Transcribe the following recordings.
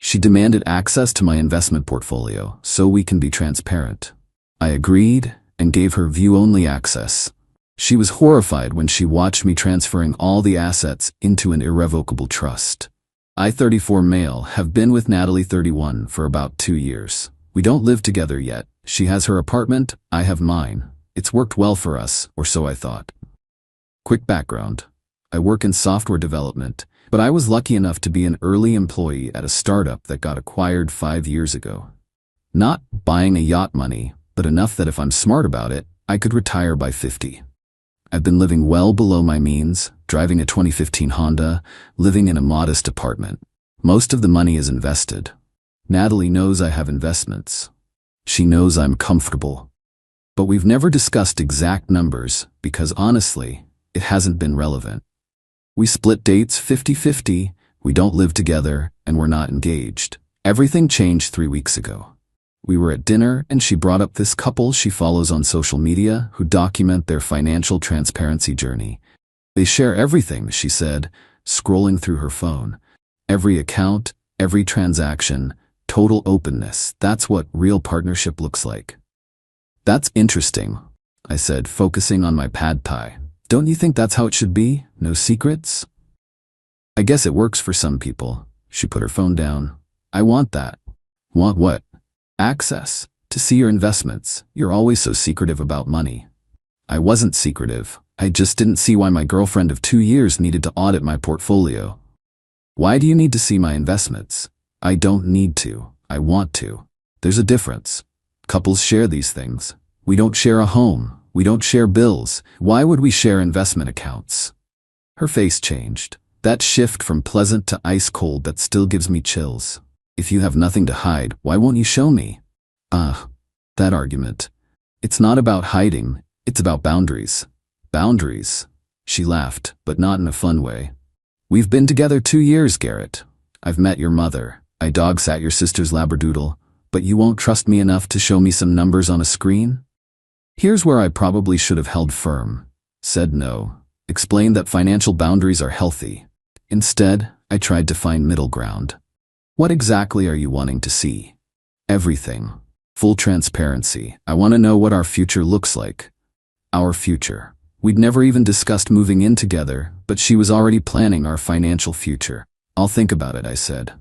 She demanded access to my investment portfolio so we can be transparent. I agreed and gave her view-only access. She was horrified when she watched me transferring all the assets into an irrevocable trust. I, 34 male, have been with Natalie, 31, for about 2 years. We don't live together yet. She has her apartment, I have mine. It's worked well for us, or so I thought. Quick background. I work in software development, but I was lucky enough to be an early employee at a startup that got acquired 5 years ago. Not buying a yacht money, but enough that if I'm smart about it, I could retire by 50. I've been living well below my means, driving a 2015 Honda, living in a modest apartment. Most of the money is invested. Natalie knows I have investments. She knows I'm comfortable. But we've never discussed exact numbers because honestly, it hasn't been relevant. We split dates 50-50, we don't live together, and we're not engaged. Everything changed 3 weeks ago. We were at dinner and she brought up this couple she follows on social media who document their financial transparency journey. They share everything, she said, scrolling through her phone. Every account, every transaction, total openness. That's what real partnership looks like. That's interesting, I said, focusing on my pad thai. Don't you think that's how it should be? No secrets? I guess it works for some people. She put her phone down. I want that. Want what? Access to see your investments. You're always so secretive about money. I wasn't secretive. I just didn't see why my girlfriend of 2 years needed to audit my portfolio. Why do you need to see my investments? I don't need to. I want to. There's a difference. Couples share these things. We don't share a home. We don't share bills. Why would we share investment accounts? Her face changed. That shift from pleasant to ice cold that still gives me chills. If you have nothing to hide, why won't you show me? That argument. It's not about hiding, it's about boundaries. Boundaries. She laughed, but not in a fun way. We've been together 2 years, Garrett. I've met your mother. I dog-sat your sister's labradoodle, but you won't trust me enough to show me some numbers on a screen? Here's where I probably should have held firm. Said no. Explained that financial boundaries are healthy. Instead, I tried to find middle ground. What exactly are you wanting to see? Everything. Full transparency. I want to know what our future looks like. Our future. We'd never even discussed moving in together, but she was already planning our financial future. I'll think about it, I said.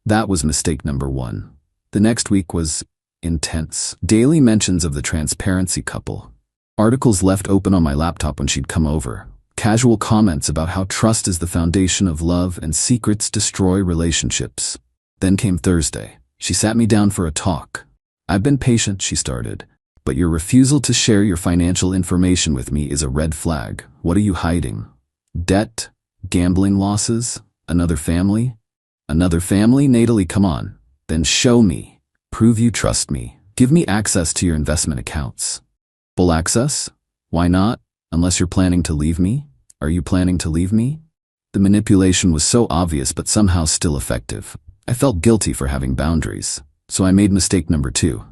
That was mistake number 1. The next week was intense. Daily mentions of the transparency couple. Articles left open on my laptop when she'd come over. Casual comments about how trust is the foundation of love and secrets destroy relationships. Then came Thursday. She sat me down for a talk. I've been patient, she started, but your refusal to share your financial information with me is a red flag. What are you hiding? Debt? Gambling losses? Another family? Another family? Natalie, come on. Then show me. Prove you trust me. Give me access to your investment accounts. Full access? Why not? Unless you're planning to leave me? Are you planning to leave me? The manipulation was so obvious but somehow still effective. I felt guilty for having boundaries, so I made mistake number 2.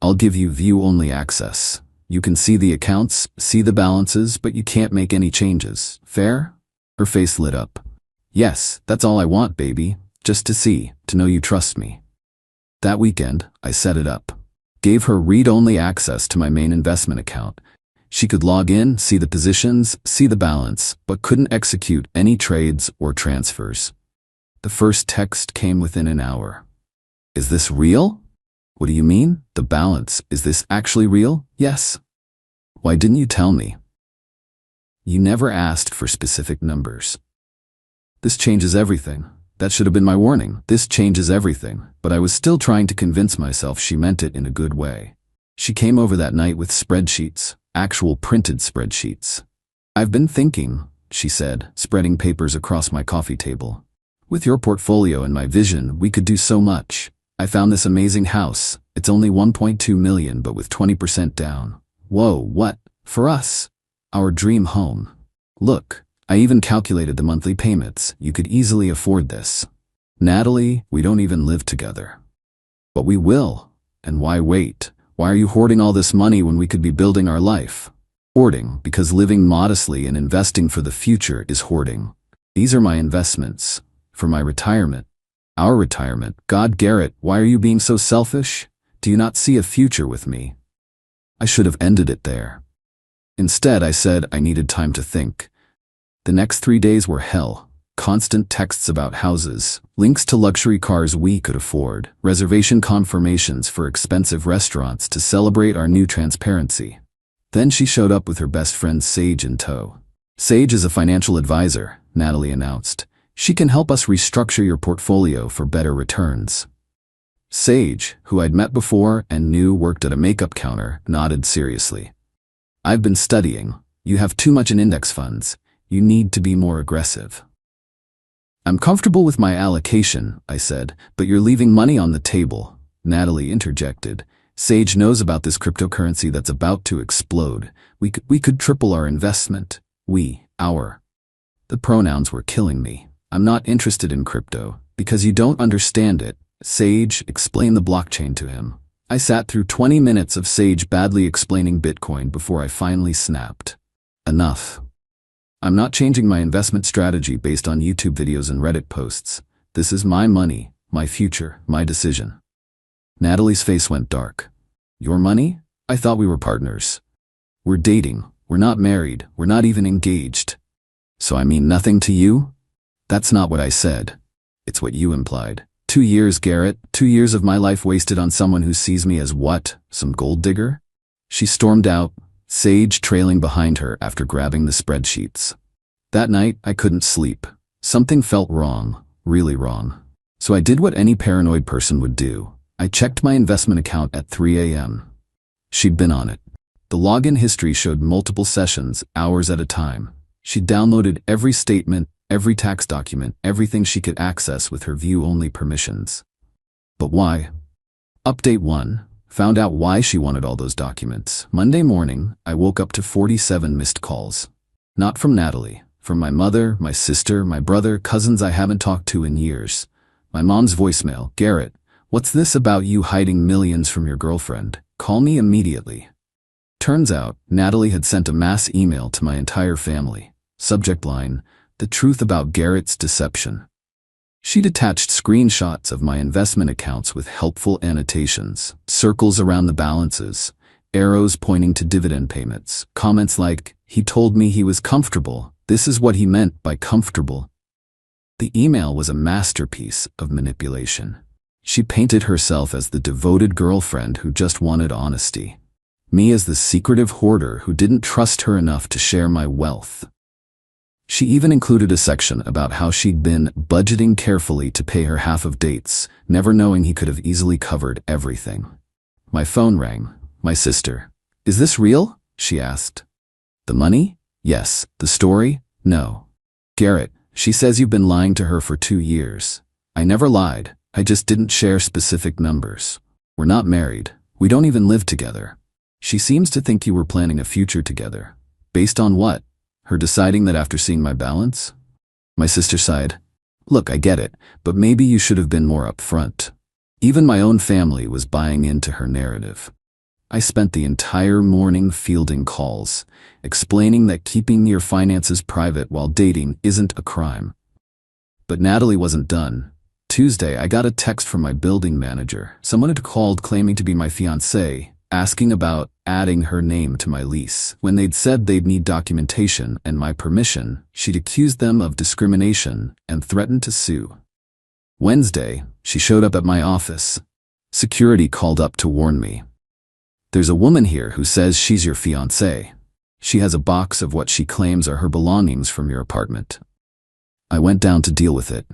I'll give you view-only access. You can see the accounts, see the balances, but you can't make any changes. Fair? Her face lit up. Yes, that's all I want, baby. Just to see, to know you trust me. That weekend, I set it up. Gave her read-only access to my main investment account. She could log in, see the positions, see the balance, but couldn't execute any trades or transfers. The first text came within an hour. Is this real? What do you mean? The balance. Is this actually real? Yes. Why didn't you tell me? You never asked for specific numbers. This changes everything. That should have been my warning. This changes everything. But I was still trying to convince myself she meant it in a good way. She came over that night with spreadsheets, actual printed spreadsheets. I've been thinking, she said, spreading papers across my coffee table. With your portfolio and my vision, we could do so much. I found this amazing house. It's only 1.2 million, but with 20% down. Whoa, what? For us? Our dream home. Look, I even calculated the monthly payments. You could easily afford this. Natalie, we don't even live together. But we will. And why wait? Why are you hoarding all this money when we could be building our life? Hoarding, because living modestly and investing for the future is hoarding. These are my investments. For my retirement. Our retirement. God, Garrett, why are you being so selfish? Do you not see a future with me? I should have ended it there. Instead, I said I needed time to think. The next 3 days were hell. Constant texts about houses, links to luxury cars we could afford, reservation confirmations for expensive restaurants to celebrate our new transparency. Then she showed up with her best friend Sage in tow. Sage is a financial advisor, Natalie announced. She can help us restructure your portfolio for better returns. Sage, who I'd met before and knew worked at a makeup counter, nodded seriously. I've been studying. You have too much in index funds. You need to be more aggressive. I'm comfortable with my allocation, I said, but you're leaving money on the table, Natalie interjected. Sage knows about this cryptocurrency that's about to explode. We could triple our investment. Our. The pronouns were killing me. I'm not interested in crypto, because you don't understand it. Sage explained the blockchain to him. I sat through 20 minutes of Sage badly explaining Bitcoin before I finally snapped. Enough. I'm not changing my investment strategy based on YouTube videos and Reddit posts. This is my money, my future, my decision. Natalie's face went dark. Your money? I thought we were partners. We're dating. We're not married. We're not even engaged. So I mean nothing to you? That's not what I said. It's what you implied. 2 years, Garrett. 2 years of my life wasted on someone who sees me as what? Some gold digger? She stormed out, Sage trailing behind her after grabbing the spreadsheets. That night, I couldn't sleep. Something felt wrong, really wrong. So I did what any paranoid person would do. I checked my investment account at 3 a.m. She'd been on it. The login history showed multiple sessions, hours at a time. She downloaded every statement, every tax document, everything she could access with her view-only permissions. But why? Update 1. Found out why she wanted all those documents. Monday morning, I woke up to 47 missed calls. Not from Natalie, from my mother, my sister, my brother, cousins I haven't talked to in years. My mom's voicemail, Garrett, what's this about you hiding millions from your girlfriend? Call me immediately. Turns out, Natalie had sent a mass email to my entire family. Subject line, the truth about Garrett's deception. She'd attached screenshots of my investment accounts with helpful annotations, circles around the balances, arrows pointing to dividend payments, comments like, he told me he was comfortable. This is what he meant by comfortable. The email was a masterpiece of manipulation. She painted herself as the devoted girlfriend who just wanted honesty. Me as the secretive hoarder who didn't trust her enough to share my wealth. She even included a section about how she'd been budgeting carefully to pay her half of dates, never knowing he could have easily covered everything. My phone rang. My sister. Is this real? She asked. The money? Yes. The story? No. Garrett, she says you've been lying to her for 2 years. I never lied. I just didn't share specific numbers. We're not married. We don't even live together. She seems to think you were planning a future together. Based on what? Her deciding that after seeing my balance? My sister sighed. Look, I get it, but maybe you should have been more upfront. Even my own family was buying into her narrative. I spent the entire morning fielding calls, explaining that keeping your finances private while dating isn't a crime. But Natalie wasn't done. Tuesday, I got a text from my building manager. Someone had called claiming to be my fiancé, asking about adding her name to my lease. When they'd said they'd need documentation and my permission, she'd accused them of discrimination and threatened to sue. Wednesday, she showed up at my office. Security called up to warn me. There's a woman here who says she's your fiancé. She has a box of what she claims are her belongings from your apartment. I went down to deal with it.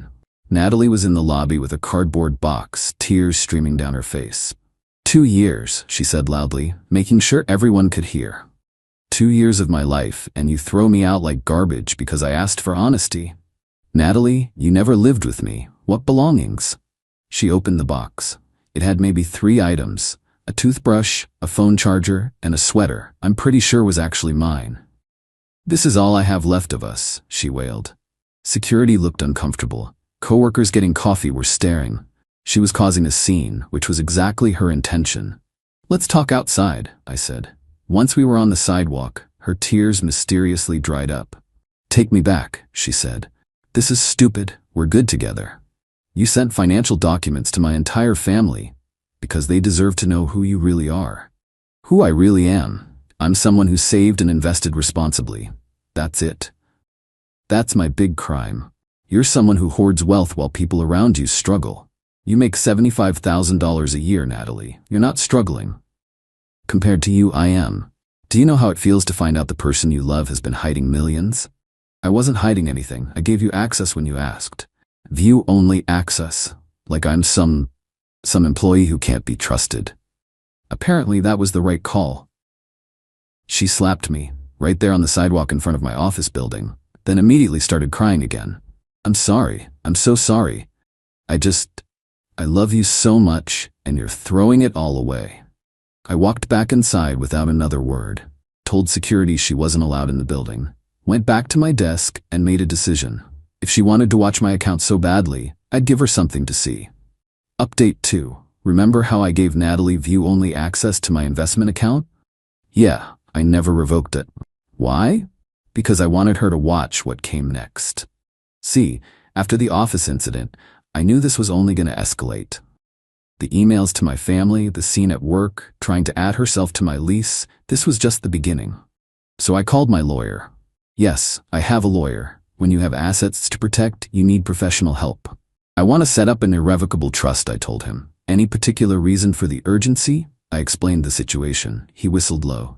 Natalie was in the lobby with a cardboard box, tears streaming down her face. 2 years, she said loudly, making sure everyone could hear. 2 years of my life, and you throw me out like garbage because I asked for honesty. Natalie, you never lived with me. What belongings? She opened the box. It had maybe 3 items. A toothbrush, a phone charger, and a sweater I'm pretty sure was actually mine. This is all I have left of us, she wailed. Security looked uncomfortable. Coworkers getting coffee were staring. She was causing a scene, which was exactly her intention. Let's talk outside, I said. Once we were on the sidewalk, her tears mysteriously dried up. Take me back, she said. This is stupid. We're good together. You sent financial documents to my entire family because they deserve to know who you really are. Who I really am. I'm someone who saved and invested responsibly. That's it. That's my big crime. You're someone who hoards wealth while people around you struggle. You make $75,000 a year, Natalie. You're not struggling. Compared to you, I am. Do you know how it feels to find out the person you love has been hiding millions? I wasn't hiding anything. I gave you access when you asked. View-only access. Like I'm some employee who can't be trusted. Apparently that was the right call. She slapped me, right there on the sidewalk in front of my office building, then immediately started crying again. I'm sorry. I'm so sorry. I love you so much, and you're throwing it all away. I walked back inside without another word, told security she wasn't allowed in the building, went back to my desk and made a decision. If she wanted to watch my account so badly, I'd give her something to see. Update 2. Remember how I gave Natalie view-only access to my investment account? Yeah, I never revoked it. Why? Because I wanted her to watch what came next. See, after the office incident, I knew this was only going to escalate. The emails to my family, the scene at work, trying to add herself to my lease, this was just the beginning. So I called my lawyer. Yes, I have a lawyer. When you have assets to protect, you need professional help. I want to set up an irrevocable trust, I told him. Any particular reason for the urgency? I explained the situation. He whistled low.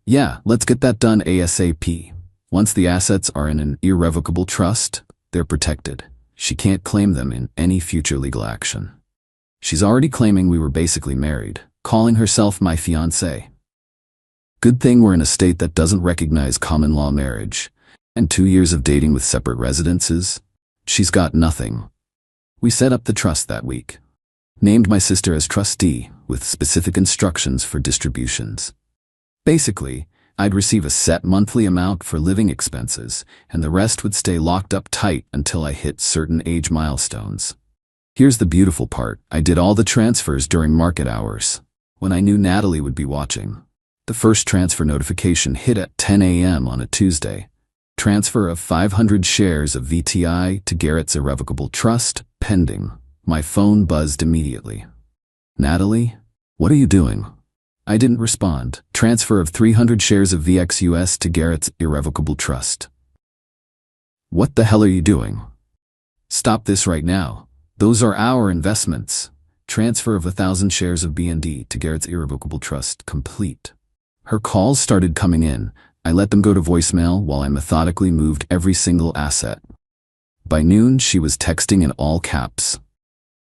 Yeah, let's get that done ASAP. Once the assets are in an irrevocable trust, they're protected. She can't claim them in any future legal action. She's already claiming we were basically married, calling herself my fiancé. Good thing we're in a state that doesn't recognize common law marriage. And 2 years of dating with separate residences? She's got nothing. We set up the trust that week. Named my sister as trustee, with specific instructions for distributions. Basically, I'd receive a set monthly amount for living expenses, and the rest would stay locked up tight until I hit certain age milestones. Here's the beautiful part. I did all the transfers during market hours, when I knew Natalie would be watching. The first transfer notification hit at 10 a.m. on a Tuesday. Transfer of 500 shares of VTI to Garrett's irrevocable trust, pending. My phone buzzed immediately. Natalie, what are you doing? I didn't respond. Transfer of 300 shares of VXUS to Garrett's irrevocable trust. What the hell are you doing? Stop this right now. Those are our investments. Transfer of 1,000 shares of BND to Garrett's irrevocable trust complete. Her calls started coming in. I let them go to voicemail while I methodically moved every single asset. By noon, she was texting in all caps.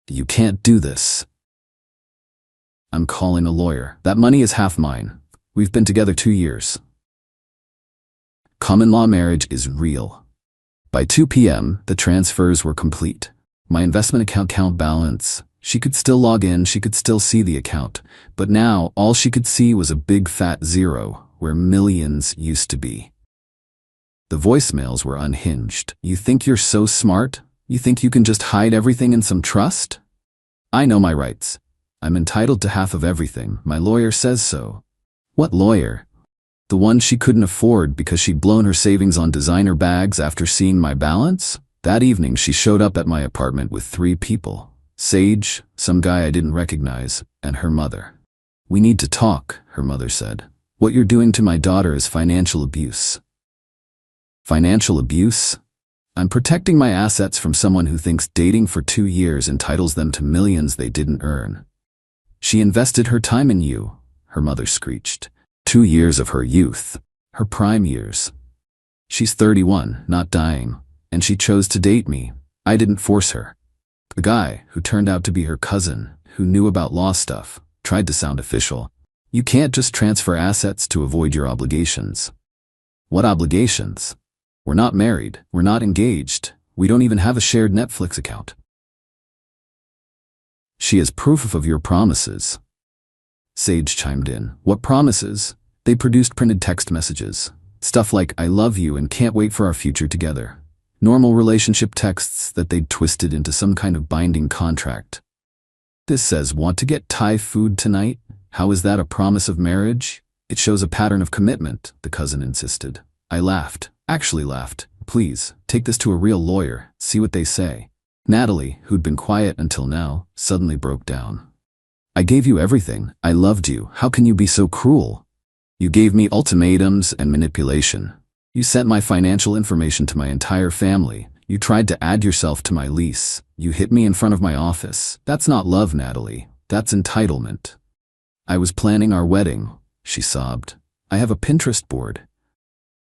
You can't do this. I'm calling a lawyer. That money is half mine. We've been together 2 years. Common law marriage is real. By 2 p.m., the transfers were complete. My investment account balance. She could still log in, she could still see the account. But now, all she could see was a big fat zero, where millions used to be. The voicemails were unhinged. You think you're so smart? You think you can just hide everything in some trust? I know my rights. I'm entitled to half of everything. My lawyer says so. What lawyer? The one she couldn't afford because she'd blown her savings on designer bags after seeing my balance? That evening, she showed up at my apartment with 3 people. Sage, some guy I didn't recognize, and her mother. We need to talk, her mother said. What you're doing to my daughter is financial abuse. Financial abuse? I'm protecting my assets from someone who thinks dating for 2 years entitles them to millions they didn't earn. She invested her time in you, her mother screeched. 2 years of her youth, her prime years. She's 31, not dying, and she chose to date me. I didn't force her. The guy, who turned out to be her cousin, who knew about law stuff, tried to sound official. You can't just transfer assets to avoid your obligations. What obligations? We're not married, we're not engaged, we don't even have a shared Netflix account. She has proof of your promises. Sage chimed in. What promises? They produced printed text messages. Stuff like, I love you and can't wait for our future together. Normal relationship texts that they'd twisted into some kind of binding contract. This says, want to get Thai food tonight? How is that a promise of marriage? It shows a pattern of commitment, the cousin insisted. I laughed, actually laughed. Please, take this to a real lawyer, see what they say. Natalie, who'd been quiet until now, suddenly broke down. I gave you everything. I loved you. How can you be so cruel? You gave me ultimatums and manipulation. You sent my financial information to my entire family. You tried to add yourself to my lease. You hit me in front of my office. That's not love, Natalie. That's entitlement. I was planning our wedding, she sobbed. I have a Pinterest board.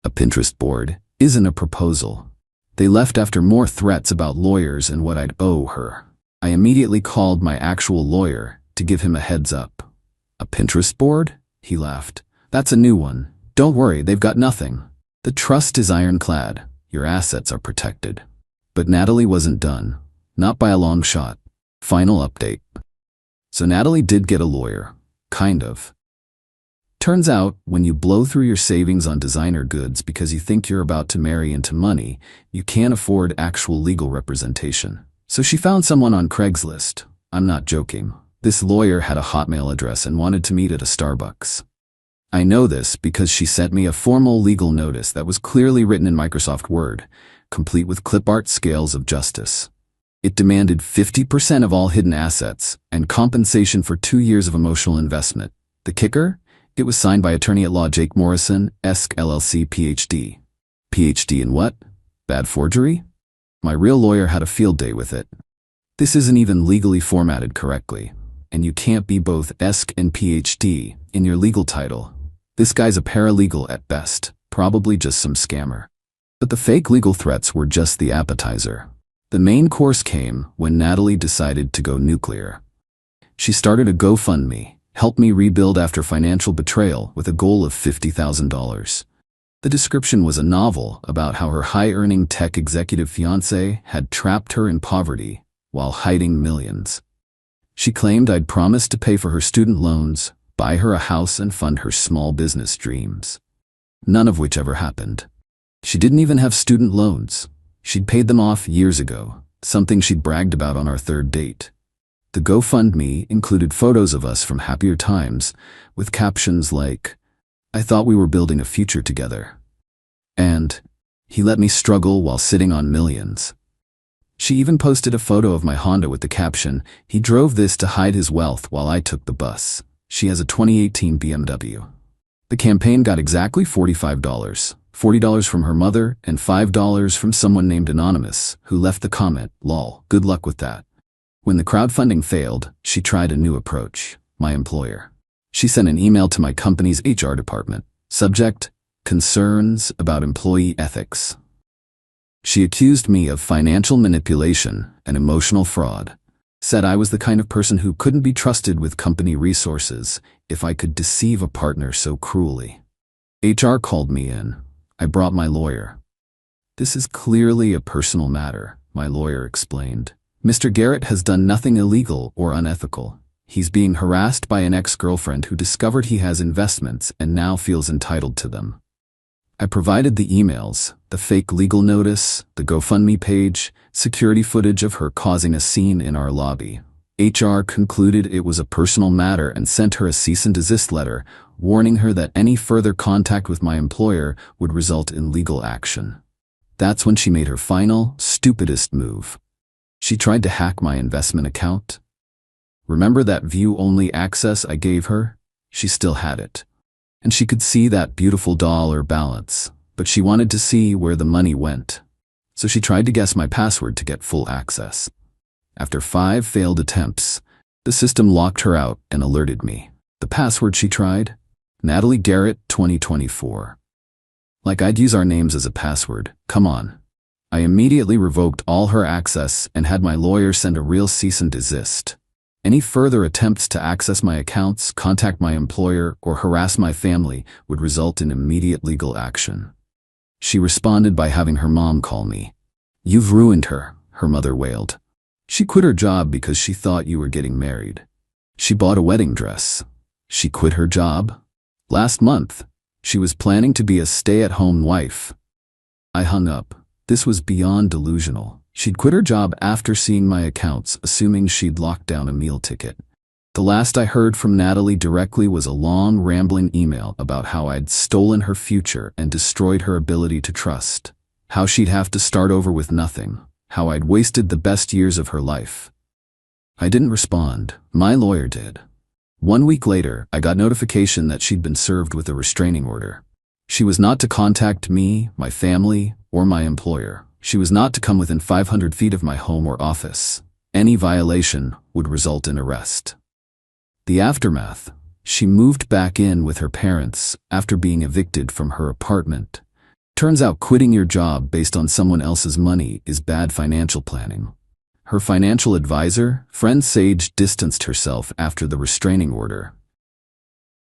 A Pinterest board isn't a proposal. They left after more threats about lawyers and what I'd owe her. I immediately called my actual lawyer to give him a heads up. A Pinterest board? He laughed. That's a new one. Don't worry, they've got nothing. The trust is ironclad. Your assets are protected. But Natalie wasn't done. Not by a long shot. Final update. So Natalie did get a lawyer. Kind of. Turns out, when you blow through your savings on designer goods because you think you're about to marry into money, you can't afford actual legal representation. So she found someone on Craigslist. I'm not joking. This lawyer had a Hotmail address and wanted to meet at a Starbucks. I know this because she sent me a formal legal notice that was clearly written in Microsoft Word, complete with clip art scales of justice. It demanded 50% of all hidden assets and compensation for 2 years of emotional investment. The kicker? It was signed by attorney at law Jake Morrison, Esk LLC, PhD. PhD in what? Bad forgery? My real lawyer had a field day with it. This isn't even legally formatted correctly, and you can't be both Esk and PhD in your legal title. This guy's a paralegal at best, probably just some scammer. But the fake legal threats were just the appetizer. The main course came when Natalie decided to go nuclear. She started a GoFundMe, help me rebuild after financial betrayal, with a goal of $50,000. The description was a novel about how her high-earning tech executive fiancé had trapped her in poverty while hiding millions. She claimed I'd promised to pay for her student loans, buy her a house, and fund her small business dreams. None of which ever happened. She didn't even have student loans. She'd paid them off years ago, something she'd bragged about on our third date. The GoFundMe included photos of us from happier times, with captions like, I thought we were building a future together. And, he let me struggle while sitting on millions. She even posted a photo of my Honda with the caption, he drove this to hide his wealth while I took the bus. She has a 2018 BMW. The campaign got exactly $45. $40 from her mother and $5 from someone named Anonymous, who left the comment, lol, good luck with that. When the crowdfunding failed, she tried a new approach, my employer. She sent an email to my company's HR department. Subject, concerns about employee ethics. She accused me of financial manipulation and emotional fraud. Said I was the kind of person who couldn't be trusted with company resources if I could deceive a partner so cruelly. HR called me in. I brought my lawyer. This is clearly a personal matter, my lawyer explained. Mr. Garrett has done nothing illegal or unethical. He's being harassed by an ex-girlfriend who discovered he has investments and now feels entitled to them. I provided the emails, the fake legal notice, the GoFundMe page, security footage of her causing a scene in our lobby. HR concluded it was a personal matter and sent her a cease and desist letter, warning her that any further contact with my employer would result in legal action. That's when she made her final, stupidest move. She tried to hack my investment account. Remember that view-only access I gave her? She still had it. And she could see that beautiful dollar balance, but she wanted to see where the money went. So she tried to guess my password to get full access. After 5 failed attempts, the system locked her out and alerted me. The password she tried? Natalie Garrett 2024. Like I'd use our names as a password, come on. I immediately revoked all her access and had my lawyer send a real cease and desist. Any further attempts to access my accounts, contact my employer, or harass my family would result in immediate legal action. She responded by having her mom call me. You've ruined her, her mother wailed. She quit her job because she thought you were getting married. She bought a wedding dress. She quit her job? Last month, she was planning to be a stay-at-home wife. I hung up. This was beyond delusional. She'd quit her job after seeing my accounts, assuming she'd locked down a meal ticket. The last I heard from Natalie directly was a long, rambling email about how I'd stolen her future and destroyed her ability to trust. How she'd have to start over with nothing. how I'd wasted the best years of her life. I didn't respond. My lawyer did. 1 week later, I got notification that she'd been served with a restraining order. She was not to contact me, my family, or my employer. She was not to come within 500 feet of my home or office. Any violation would result in arrest. The aftermath: she moved back in with her parents after being evicted from her apartment. Turns out quitting your job based on someone else's money is bad financial planning. Her financial advisor, friend Sage, distanced herself after the restraining order.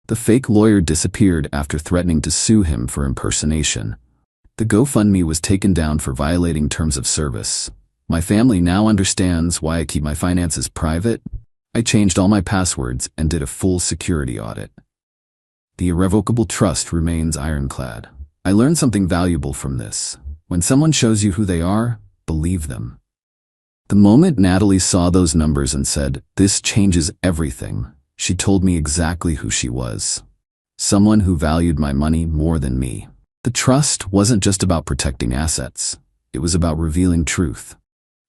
The fake lawyer disappeared after threatening to sue him for impersonation. The GoFundMe was taken down for violating terms of service. My family now understands why I keep my finances private. I changed all my passwords and did a full security audit. The irrevocable trust remains ironclad. I learned something valuable from this. When someone shows you who they are, believe them. The moment Natalie saw those numbers and said, "This changes everything," she told me exactly who she was. Someone who valued my money more than me. The trust wasn't just about protecting assets. It was about revealing truth.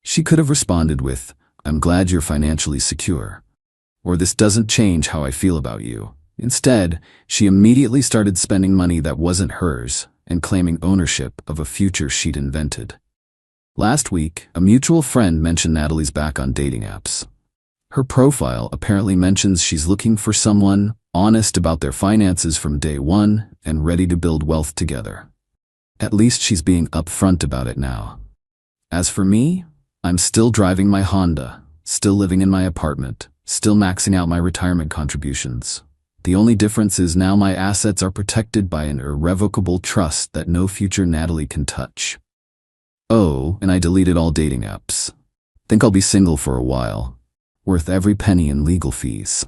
She could have responded with, "I'm glad you're financially secure," or "This doesn't change how I feel about you." Instead, she immediately started spending money that wasn't hers and claiming ownership of a future she'd invented. Last week, a mutual friend mentioned Natalie's back on dating apps. Her profile apparently mentions she's looking for someone honest about their finances from day one and ready to build wealth together. At least she's being upfront about it now. As for me, I'm still driving my Honda, still living in my apartment, still maxing out my retirement contributions. The only difference is now my assets are protected by an irrevocable trust that no future Natalie can touch. Oh, and I deleted all dating apps. Think I'll be single for a while. Worth every penny in legal fees.